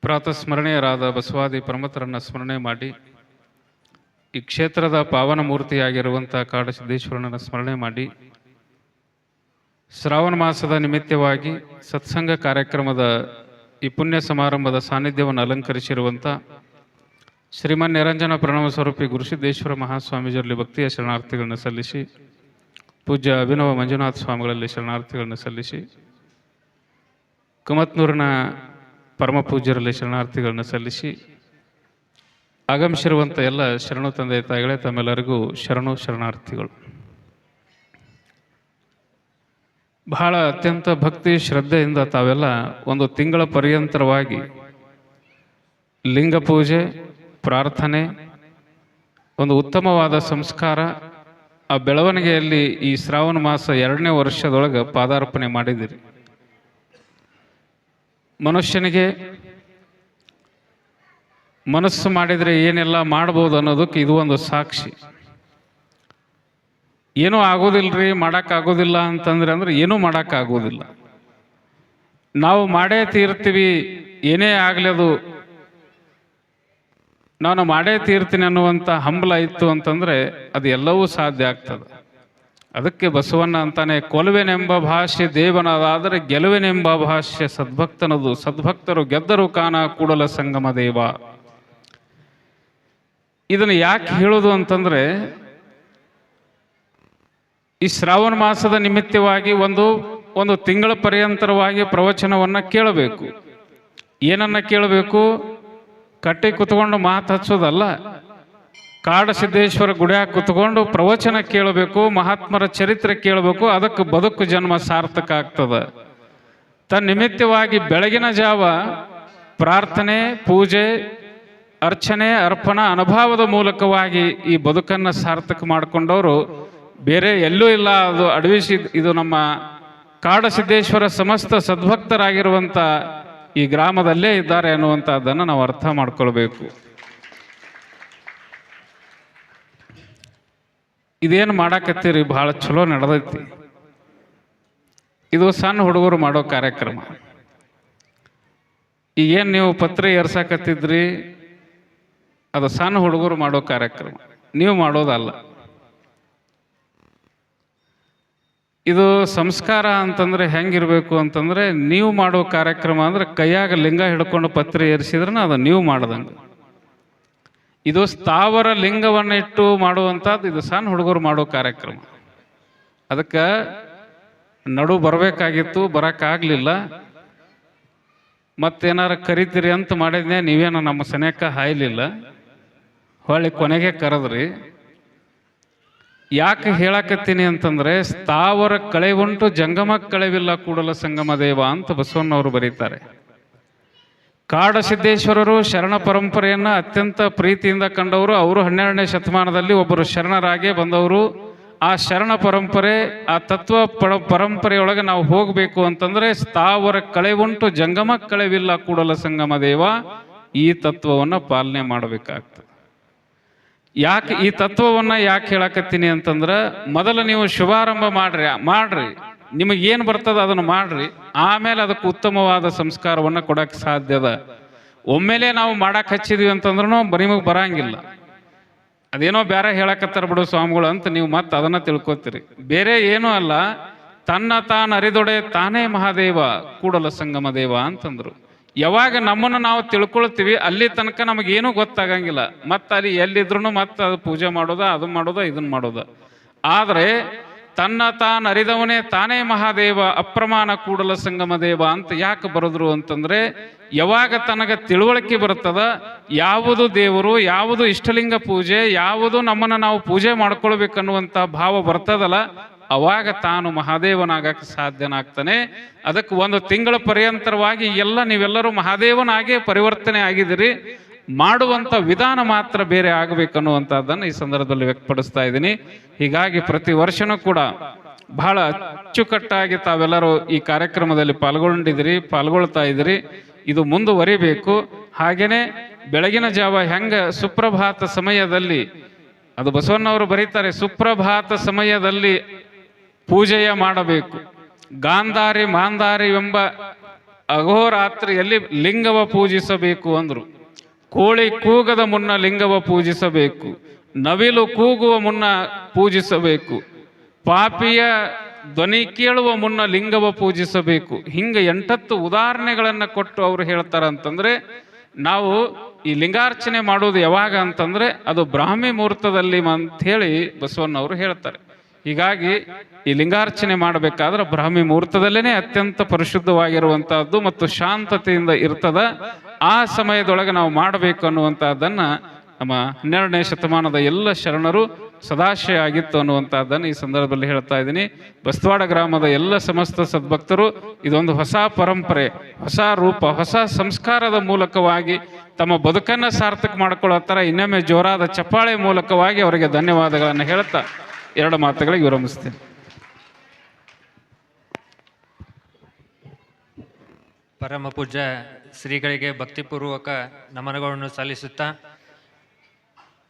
ಪ್ರಾತಃ ಸ್ಮರಣೀಯರಾದ ಬಸವಾದಿ ಪ್ರಮಥರನ್ನು ಸ್ಮರಣೆ ಮಾಡಿ, ಈ ಕ್ಷೇತ್ರದ ಪಾವನ ಮೂರ್ತಿಯಾಗಿರುವಂಥ ಕಾಡಸಿದ್ದೇಶ್ವರನನ್ನು ಸ್ಮರಣೆ ಮಾಡಿ, ಶ್ರಾವಣ ಮಾಸದ ನಿಮಿತ್ತವಾಗಿ ಸತ್ಸಂಗ ಕಾರ್ಯಕ್ರಮದ ಈ ಪುಣ್ಯ ಸಮಾರಂಭದ ಸಾನ್ನಿಧ್ಯವನ್ನು ಅಲಂಕರಿಸಿರುವಂಥ ಶ್ರೀಮನ್ ನಿರಂಜನ ಪ್ರಣವ ಸ್ವರೂಪಿ ಗುರುಸಿದ್ದೇಶ್ವರ ಮಹಾಸ್ವಾಮೀಜಿಯಲ್ಲಿ ಭಕ್ತಿಯ ಶರಣಾರ್ಥಿಗಳನ್ನು ಸಲ್ಲಿಸಿ, ಪೂಜ್ಯ ಅಭಿನವ ಮಂಜುನಾಥ ಸ್ವಾಮಿಗಳಲ್ಲಿ ಶರಣಾರ್ಥಿಗಳನ್ನು ಸಲ್ಲಿಸಿ, ಕಮತ್ನೂರಿನ ಪರಮ ಪೂಜ್ಯರಲ್ಲಿ ಶರಣಾರ್ಥಿಗಳನ್ನು ಸಲ್ಲಿಸಿ, ಆಗಮಿಸಿರುವಂಥ ಎಲ್ಲ ಶರಣು ತಂದೆ ತಾಯಿಗಳೇ ತಮ್ಮೆಲ್ಲರಿಗೂ ಶರಣಾರ್ಥಿಗಳು. ಬಹಳ ಅತ್ಯಂತ ಭಕ್ತಿ ಶ್ರದ್ಧೆಯಿಂದ ತಾವೆಲ್ಲ ಒಂದು ತಿಂಗಳ ಪರ್ಯಂತರವಾಗಿ ಲಿಂಗ ಪೂಜೆ, ಪ್ರಾರ್ಥನೆ, ಒಂದು ಉತ್ತಮವಾದ ಸಂಸ್ಕಾರ, ಆ ಬೆಳವಣಿಗೆಯಲ್ಲಿ ಈ ಶ್ರಾವಣ ಮಾಸ 2ನೇ ವರ್ಷದೊಳಗೆ ಪಾದಾರ್ಪಣೆ ಮಾಡಿದಿರಿ. ಮನುಷ್ಯನಿಗೆ ಮನಸ್ಸು ಮಾಡಿದರೆ ಏನೆಲ್ಲ ಮಾಡ್ಬೋದು ಅನ್ನೋದಕ್ಕೆ ಇದು ಒಂದು ಸಾಕ್ಷಿ. ಏನೂ ಆಗೋದಿಲ್ಲರಿ, ಮಾಡೋಕ್ಕಾಗೋದಿಲ್ಲ ಅಂತಂದ್ರೆ ಏನೂ ಮಾಡೋಕ್ಕಾಗೋದಿಲ್ಲ. ನಾವು ಮಾಡೇ ತೀರ್ತೀವಿ, ಏನೇ ಆಗಲಿ ಅದು ನಾನು ಮಾಡೇ ತೀರ್ತೀನಿ ಅನ್ನುವಂಥ ಹಂಬಲ ಇತ್ತು ಅಂತಂದರೆ ಅದು ಎಲ್ಲವೂ ಸಾಧ್ಯ ಆಗ್ತದೆ. ಅದಕ್ಕೆ ಬಸವಣ್ಣ ಅಂತಾನೆ, ಕೊಲುವೆನೆಂಬ ಭಾಷೆ ದೇವನದಾದರೆ ಗೆಲುವೆನೆಂಬ ಭಾಷೆ ಸದ್ಭಕ್ತನದು, ಸದ್ಭಕ್ತರು ಗೆದ್ದರು ಕಾಣ ಕೂಡಲ ಸಂಗಮ ದೇವ. ಇದನ್ನು ಯಾಕೆ ಹೇಳೋದು ಅಂತಂದರೆ, ಈ ಶ್ರಾವಣ ಮಾಸದ ನಿಮಿತ್ತವಾಗಿ ಒಂದು ತಿಂಗಳ ಪರ್ಯಂತರವಾಗಿ ಪ್ರವಚನವನ್ನು ಕೇಳಬೇಕು. ಏನನ್ನ ಕೇಳಬೇಕು? ಕಟ್ಟಿ ಕುತ್ಕೊಂಡು ಮಾತು ಹಚ್ಚೋದಲ್ಲ, ಕಾಡಸಿದ್ದೇಶ್ವರ ಗುಡಿಯಾಗ ಕುತ್ಕೊಂಡು ಪ್ರವಚನ ಕೇಳಬೇಕು, ಮಹಾತ್ಮರ ಚರಿತ್ರೆ ಕೇಳಬೇಕು. ಅದಕ್ಕೆ ಬದುಕು ಜನ್ಮ ಸಾರ್ಥಕ ಆಗ್ತದೆ. ತನ್ನಿಮಿತ್ತವಾಗಿ ಬೆಳಗಿನ ಜಾವ ಪ್ರಾರ್ಥನೆ, ಪೂಜೆ, ಅರ್ಚನೆ, ಅರ್ಪಣ ಅನುಭವದ ಮೂಲಕವಾಗಿ ಈ ಬದುಕನ್ನು ಸಾರ್ಥಕ ಮಾಡಿಕೊಂಡವರು ಬೇರೆ ಎಲ್ಲೂ ಇಲ್ಲ. ಅದು ಅಡವಿಸಿ ಇದು ನಮ್ಮ ಕಾಡಸಿದ್ದೇಶ್ವರ ಸಮಸ್ತ ಸದ್ಭಕ್ತರಾಗಿರುವಂಥ ಈ ಗ್ರಾಮದಲ್ಲೇ ಇದ್ದಾರೆ ಅನ್ನುವಂಥದ್ದನ್ನು ನಾವು ಅರ್ಥ ಮಾಡ್ಕೊಳ್ಬೇಕು. ಇದೇನು ಮಾಡಾಕತ್ತೀರಿ, ಭಾಳ ಚಲೋ ನಡೆದೈತಿ. ಇದು ಸಣ್ಣ ಹುಡುಗರು ಮಾಡೋ ಕಾರ್ಯಕ್ರಮ. ಈಗೇನು ನೀವು ಪತ್ರೆ ಏರ್ಸಾಕತ್ತಿದ್ರಿ, ಅದು ಸಣ್ಣ ಹುಡುಗರು ಮಾಡೋ ಕಾರ್ಯಕ್ರಮ, ನೀವು ಮಾಡೋದಲ್ಲ. ಇದು ಸಂಸ್ಕಾರ ಅಂತಂದ್ರೆ ಹೆಂಗಿರ್ಬೇಕು ಅಂತಂದ್ರೆ, ನೀವು ಮಾಡೋ ಕಾರ್ಯಕ್ರಮ ಅಂದ್ರೆ ಕೈಯಾಗ ಲಿಂಗ ಹಿಡ್ಕೊಂಡು ಪತ್ರೆ ಏರಿಸಿದ್ರೆ ಅದು ನೀವು ಮಾಡ್ದಂಗೆ. ಇದು ಸ್ಥಾವರ ಲಿಂಗವನ್ನು ಇಟ್ಟು ಮಾಡುವಂಥದ್ದು ಇದು ಸಣ್ಣ ಹುಡುಗರು ಮಾಡೋ ಕಾರ್ಯಕ್ರಮ. ಅದಕ್ಕೆ ನಡು ಬರಬೇಕಾಗಿತ್ತು, ಬರೋಕ್ಕಾಗಲಿಲ್ಲ. ಮತ್ತೇನಾರು ಕರಿತೀರಿ ಅಂತ ಮಾಡಿದ್ನೆ, ನೀವೇನೋ ನಮ್ಮ ಸನೇಕ ಹಾಯ್ಲಿಲ್ಲ, ಹೊಳ್ಳಿ ಕೊನೆಗೆ ಕರೆದ್ರಿ. ಯಾಕೆ ಹೇಳಕತ್ತೀನಿ ಅಂತಂದ್ರೆ, ಸ್ಥಾವರ ಕಳೆ ಉಂಟು ಜಂಗಮ ಕಳೆವಿಲ್ಲ ಕೂಡಲ ಸಂಗಮ ದೇವ ಅಂತ ಬಸವಣ್ಣವರು ಬರೀತಾರೆ. ಕಾಡಸಿದ್ದೇಶ್ವರರು ಶರಣ ಪರಂಪರೆಯನ್ನ ಅತ್ಯಂತ ಪ್ರೀತಿಯಿಂದ ಕಂಡವರು. ಅವರು 12ನೇ ಶತಮಾನದಲ್ಲಿ ಒಬ್ಬರು ಶರಣರಾಗಿ ಬಂದವರು. ಆ ಶರಣ ಪರಂಪರೆ, ಆ ತತ್ವ ಪರಂಪರೆಯೊಳಗೆ ನಾವು ಹೋಗಬೇಕು ಅಂತಂದ್ರೆ, ಸ್ಥಾವರ ಕಳೆ ಉಂಟು ಜಂಗಮ ಕಳೆವಿಲ್ಲ ಕೂಡಲ ಸಂಗಮ ದೇವ, ಈ ತತ್ವವನ್ನು ಪಾಲನೆ ಮಾಡಬೇಕಾಗ್ತದೆ. ಯಾಕೆ ಈ ತತ್ವವನ್ನು ಯಾಕೆ ಹೇಳಕತ್ತೀನಿ ಅಂತಂದ್ರೆ, ಮೊದಲು ನೀವು ಶುಭಾರಂಭ ಮಾಡ್ರಿ, ನಿಮಗೇನು ಬರ್ತದ ಅದನ್ನು ಮಾಡ್ರಿ, ಆಮೇಲೆ ಅದಕ್ಕೆ ಉತ್ತಮವಾದ ಸಂಸ್ಕಾರವನ್ನು ಕೊಡಕ್ಕೆ ಸಾಧ್ಯದ. ಒಮ್ಮೆಲೆ ನಾವು ಮಾಡಕ್ಕೆ ಹಚ್ಚಿದ್ವಿ ಅಂತಂದ್ರೂ ನಿಮಗೆ ಬರಂಗಿಲ್ಲ. ಅದೇನೋ ಬೇರೆ ಹೇಳಕತ್ತಾರ ಬಿಡು ಸ್ವಾಮಿಗಳು ಅಂತ ನೀವು ಮತ್ತೆ ಅದನ್ನು ತಿಳ್ಕೊತೀರಿ. ಬೇರೆ ಏನೂ ಅಲ್ಲ, ತನ್ನ ತಾನು ಅರಿದೊಡೆ ತಾನೇ ಮಹಾದೇವ ಕೂಡಲ ಸಂಗಮ ದೇವ ಅಂತಂದ್ರು. ಯಾವಾಗ ನಮ್ಮನ್ನು ನಾವು ತಿಳ್ಕೊಳ್ತೀವಿ ಅಲ್ಲಿ ತನಕ ನಮಗೇನೂ ಗೊತ್ತಾಗಂಗಿಲ್ಲ. ಮತ್ತೆ ಅಲ್ಲಿ ಎಲ್ಲಿದ್ರು ಮತ್ತೆ ಅದು ಪೂಜೆ ಮಾಡೋದ, ಅದು ಮಾಡೋದ, ಇದನ್ನ ಮಾಡೋದ. ಆದರೆ ತನ್ನ ತಾನು ಅರಿದವನೇ ತಾನೇ ಮಹಾದೇವ ಅಪ್ರಮಾಣ ಕೂಡಲ ಸಂಗಮ ದೇವ ಅಂತ ಯಾಕೆ ಬರೆದ್ರು ಅಂತಂದ್ರೆ, ಯಾವಾಗ ತನಗೆ ತಿಳುವಳಿಕೆ ಬರ್ತದ, ಯಾವುದು ದೇವರು, ಯಾವುದು ಇಷ್ಟಲಿಂಗ ಪೂಜೆ, ಯಾವುದು ನಮ್ಮನ್ನು ನಾವು ಪೂಜೆ ಮಾಡ್ಕೊಳ್ಬೇಕನ್ನುವಂಥ ಭಾವ ಬರ್ತದಲ್ಲ, ಅವಾಗ ತಾನು ಮಹಾದೇವನಾಗಕ್ಕೆ ಸಾಧ್ಯನಾಗ್ತಾನೆ. ಅದಕ್ಕೆ ಒಂದು ತಿಂಗಳ ಪರ್ಯಂತರವಾಗಿ ನೀವೆಲ್ಲರೂ ಮಹಾದೇವನಾಗೇ ಪರಿವರ್ತನೆ ಆಗಿದ್ದೀರಿ. ಮಾಡುವಂಥ ವಿಧಾನ ಮಾತ್ರ ಬೇರೆ ಆಗಬೇಕನ್ನುವಂಥದ್ದನ್ನು ಈ ಸಂದರ್ಭದಲ್ಲಿ ವ್ಯಕ್ತಪಡಿಸ್ತಾ ಇದ್ದೀನಿ. ಹೀಗಾಗಿ ಪ್ರತಿ ವರ್ಷನೂ ಕೂಡ ಬಹಳ ಅಚ್ಚುಕಟ್ಟಾಗಿ ತಾವೆಲ್ಲರೂ ಈ ಕಾರ್ಯಕ್ರಮದಲ್ಲಿ ಪಾಲ್ಗೊಳ್ತಾ ಇದ್ದೀರಿ. ಇದು ಮುಂದುವರಿಬೇಕು. ಹಾಗೇನೆ ಬೆಳಗಿನ ಜಾವ ಹೆಂಗ ಸುಪ್ರಭಾತ ಸಮಯದಲ್ಲಿ, ಅದು ಬಸವಣ್ಣವರು ಬರೀತಾರೆ, ಸುಪ್ರಭಾತ ಸಮಯದಲ್ಲಿ ಪೂಜೆಯ ಮಾಡಬೇಕು. ಗಾಂಧಾರಿ ಮಾಂಧಾರಿ ಎಂಬ ಅಹೋರಾತ್ರಿಯಲ್ಲಿ ಲಿಂಗವ ಪೂಜಿಸಬೇಕು ಅಂದರು. ಕೋಳಿ ಕೂಗದ ಮುನ್ನ ಲಿಂಗವ ಪೂಜಿಸಬೇಕು, ನವಿಲು ಕೂಗುವ ಮುನ್ನ ಪೂಜಿಸಬೇಕು, ಪಾಪಿಯ ಧ್ವನಿ ಕೇಳುವ ಮುನ್ನ ಲಿಂಗವ ಪೂಜಿಸಬೇಕು. ಹಿಂಗೆ 8 ಉದಾಹರಣೆಗಳನ್ನು ಕೊಟ್ಟು ಅವರು ಹೇಳ್ತಾರಂತಂದ್ರೆ, ನಾವು ಈ ಲಿಂಗಾರ್ಚನೆ ಮಾಡೋದು ಯಾವಾಗ ಅಂತಂದ್ರೆ ಅದು ಬ್ರಾಹ್ಮಿ ಮುಹೂರ್ತದಲ್ಲಿ ಅಂಥೇಳಿ ಬಸವಣ್ಣವರು ಹೇಳ್ತಾರೆ. ಹೀಗಾಗಿ ಈ ಲಿಂಗಾರ್ಚನೆ ಮಾಡಬೇಕಾದ್ರೆ ಬ್ರಾಹ್ಮಿ ಮುಹೂರ್ತದಲ್ಲೇ ಅತ್ಯಂತ ಪರಿಶುದ್ಧವಾಗಿರುವಂತಹದ್ದು ಮತ್ತು ಶಾಂತತೆಯಿಂದ ಇರ್ತದ. ಆ ಸಮಯದೊಳಗೆ ನಾವು ಮಾಡಬೇಕು ಅನ್ನುವಂತಹದ್ದನ್ನ ನಮ್ಮ 12ನೇ ಶತಮಾನದ ಎಲ್ಲ ಶರಣರು ಸದಾಶಯ ಆಗಿತ್ತು ಅನ್ನುವಂತಹದ್ದನ್ನು ಈ ಸಂದರ್ಭದಲ್ಲಿ ಹೇಳ್ತಾ ಇದ್ದೀನಿ. ಬಸ್ತವಾಡ ಗ್ರಾಮದ ಎಲ್ಲ ಸಮಸ್ತ ಸದ್ಭಕ್ತರು ಇದೊಂದು ಹೊಸ ಪರಂಪರೆ, ಹೊಸ ರೂಪ, ಹೊಸ ಸಂಸ್ಕಾರದ ಮೂಲಕವಾಗಿ ತಮ್ಮ ಬದುಕನ್ನು ಸಾರ್ಥಕ ಮಾಡ್ಕೊಳ್ಳೋ ಥರ ಇನ್ನೊಮ್ಮೆ ಜೋರಾದ ಚಪ್ಪಾಳೆ ಮೂಲಕವಾಗಿ ಅವರಿಗೆ ಧನ್ಯವಾದಗಳನ್ನು ಹೇಳ್ತಾ 2 ಮಾತುಗಳಿಗೆ ವಿರಮಿಸ್ತೇನೆ. ಪರಮ ಪೂಜ್ಯ ಶ್ರೀಗಳಿಗೆ ಭಕ್ತಿಪೂರ್ವಕ ನಮನಗಳನ್ನು ಸಲ್ಲಿಸುತ್ತಾ